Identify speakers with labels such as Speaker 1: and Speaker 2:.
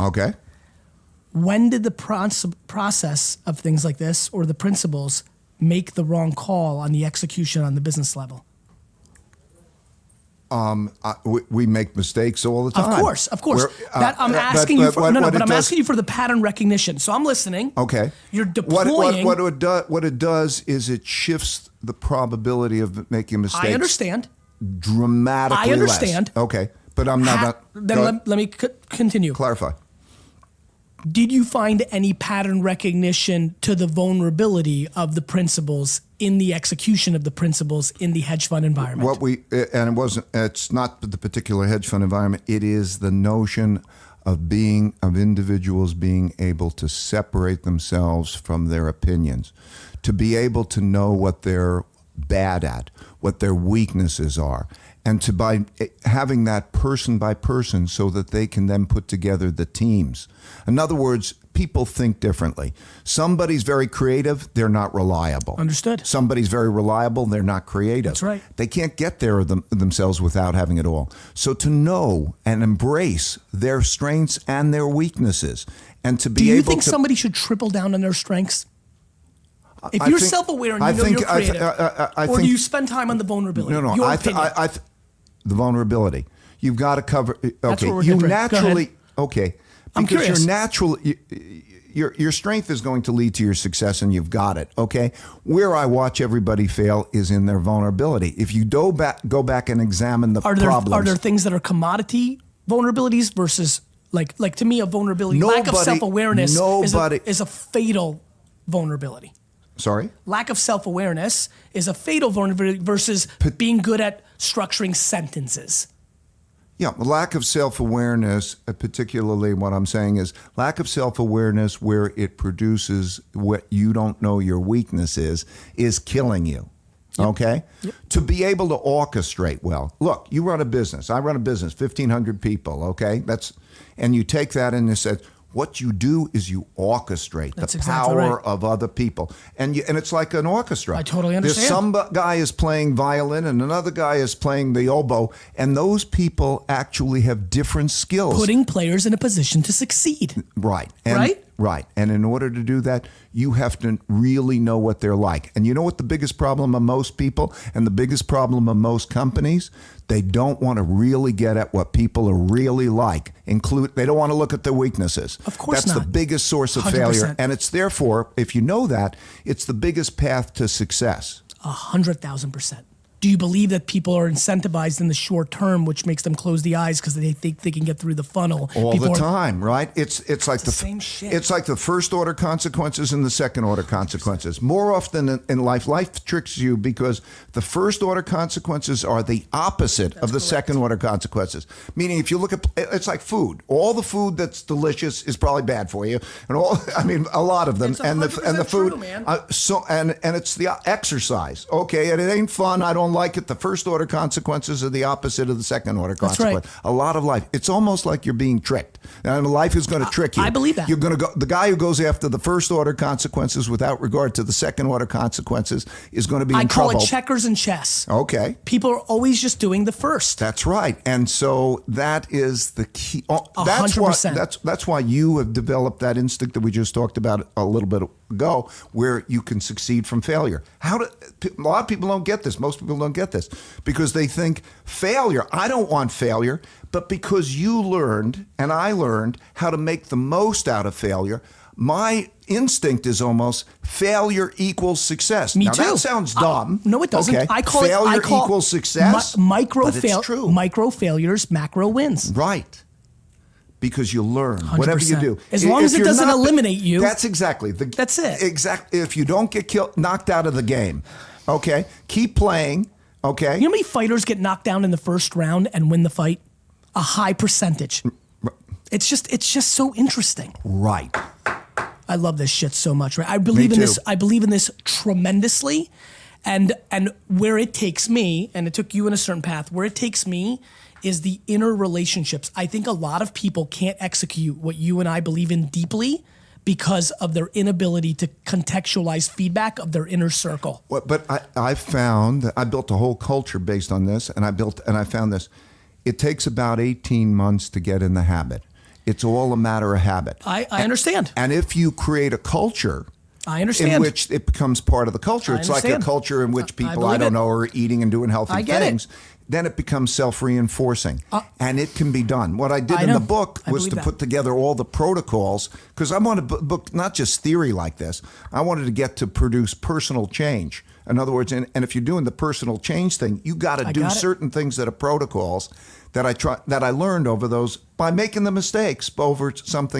Speaker 1: Okay.
Speaker 2: When did the process of things like this or the principals make the wrong call on the execution on the business level?
Speaker 1: We make mistakes all the time.
Speaker 2: Of course. I'm asking you for the pattern recognition. So I'm listening.
Speaker 1: Okay.
Speaker 2: You're deploying.
Speaker 1: What it does is it shifts the probability of making mistakes.
Speaker 2: I understand.
Speaker 1: Dramatically
Speaker 2: I understand.
Speaker 1: less. Okay. But I'm not.
Speaker 2: Let me continue.
Speaker 1: Clarify.
Speaker 2: Did you find any pattern recognition to the vulnerability of the principals in the execution of the principles in the hedge fund environment?
Speaker 1: It's not the particular hedge fund environment. It is the notion of individuals being able to separate themselves from their opinions, to be able to know what they're bad at, what their weaknesses are, and by having that person by person so that they can then put together the teams. In other words, people think differently. Somebody's very creative, they're not reliable.
Speaker 2: Understood.
Speaker 1: Somebody's very reliable, they're not creative.
Speaker 2: That's right.
Speaker 1: They can't get there themselves without having it all. So to know and embrace their strengths and their weaknesses, and to be able to...
Speaker 2: Do you think somebody should triple down on their strengths? If you're self-aware and you know you're creative, or do you spend time on the vulnerability?
Speaker 1: No.
Speaker 2: Your opinion.
Speaker 1: The vulnerability. You've got to cover.
Speaker 2: That's
Speaker 1: Okay,
Speaker 2: what we're
Speaker 1: you
Speaker 2: different.
Speaker 1: naturally. Okay,
Speaker 2: I'm
Speaker 1: because
Speaker 2: curious.
Speaker 1: you're naturally. Your strength is going to lead to your success, and you've got it. Okay, where I watch everybody fail is in their vulnerability. If you go back and examine the problems.
Speaker 2: Are there things that are commodity vulnerabilities versus like to me a vulnerability? Lack of self-awareness is a fatal vulnerability.
Speaker 1: Sorry?
Speaker 2: Lack of self-awareness is a fatal vulnerability versus being good at structuring sentences.
Speaker 1: Yeah, lack of self-awareness, particularly what I'm saying is lack of self-awareness where it produces what you don't know your weakness is killing you. Yep. Okay? Yep. To be able to orchestrate well. Look, you run a business. I run a business, 1,500 people, okay? And you take that and you said, what you do is you orchestrate the power of other people. And it's like an orchestra.
Speaker 2: I totally understand.
Speaker 1: There's some guy is playing violin and another guy is playing the oboe, and those people actually have different skills.
Speaker 2: Putting players in a position to succeed.
Speaker 1: Right.
Speaker 2: Right?
Speaker 1: And in order to do that, you have to really know what they're like. And you know what the biggest problem of most people and the biggest problem of most companies? They don't want to really get at what people are really like. They don't want to look at their weaknesses.
Speaker 2: Of course
Speaker 1: That's
Speaker 2: not.
Speaker 1: the biggest source of
Speaker 2: 100%.
Speaker 1: failure. And it's therefore, if you know that, it's the biggest path to success.
Speaker 2: 100,000%. Do you believe that people are incentivized in the short term, which makes them close the eyes because they think they can get through the funnel
Speaker 1: all the time, right? It's like the
Speaker 2: same shit.
Speaker 1: It's like the first order consequences and the second order consequences. More often in life tricks you because the first order consequences are the opposite of the second order consequences. Meaning, if you look at it's like food. All the food that's delicious is probably bad for you, and a lot of them,
Speaker 2: it's
Speaker 1: and the food.
Speaker 2: True, man.
Speaker 1: And it's the exercise. Okay, and it ain't fun. I don't like it. The first order consequences are the opposite of the second order consequence.
Speaker 2: Right.
Speaker 1: A lot of life. It's almost like you're being tricked. And life is going to trick you.
Speaker 2: I believe that.
Speaker 1: You're going to go. The guy who goes after the first order consequences without regard to the second order consequences is going to be in trouble.
Speaker 2: I call it checkers and chess.
Speaker 1: Okay.
Speaker 2: People are always just doing the first.
Speaker 1: That's right. And so that is the key.
Speaker 2: 100%.
Speaker 1: That's why you have developed that instinct that we just talked about a little bit ago, where you can succeed from failure. A lot of people don't get this. Most people don't get this because they think failure. I don't want failure, but because you learned and I learned how to make the most out of failure, my instinct is almost failure equals success.
Speaker 2: Me
Speaker 1: now,
Speaker 2: too.
Speaker 1: That sounds dumb.
Speaker 2: No, it doesn't.
Speaker 1: Okay.
Speaker 2: I call
Speaker 1: failure
Speaker 2: it
Speaker 1: equals success. But it's true.
Speaker 2: Micro failures, macro wins.
Speaker 1: Right. Because you learn
Speaker 2: 100%.
Speaker 1: whatever you do.
Speaker 2: As long as it doesn't eliminate you.
Speaker 1: That's exactly.
Speaker 2: That's it.
Speaker 1: Exactly. If you don't get knocked out of the game, okay, keep playing, okay?
Speaker 2: You know how many fighters get knocked down in the first round and win the fight? A high percentage. It's just so interesting.
Speaker 1: Right.
Speaker 2: I love this shit so much, right? I believe in this. I believe in this tremendously. And where it takes me, and it took you in a certain path, where it takes me is the inner relationships. I think a lot of people can't execute what you and I believe in deeply because of their inability to contextualize feedback of their inner circle.
Speaker 1: Well, but I found that I built a whole culture based on this, and I found this. It takes about 18 months to get in the habit. It's all a matter of habit.
Speaker 2: I understand.
Speaker 1: And if you create a culture
Speaker 2: I understand.
Speaker 1: in which it becomes part of the culture, it's like a
Speaker 2: understand.
Speaker 1: culture in which people,
Speaker 2: believe
Speaker 1: I don't
Speaker 2: it.
Speaker 1: know, are eating and doing healthy
Speaker 2: I get
Speaker 1: things, then it becomes self-reinforcing. And it can be done. What I did
Speaker 2: I
Speaker 1: in
Speaker 2: know.
Speaker 1: the book
Speaker 2: I
Speaker 1: was to
Speaker 2: believe
Speaker 1: put
Speaker 2: that.
Speaker 1: together all the protocols, because I wanted to book not just theory like this. I wanted to get to produce personal change. In other words, and if you're doing the personal change thing, you got to do
Speaker 2: got it.
Speaker 1: certain things that are protocols that I learned over those by making the mistakes over something.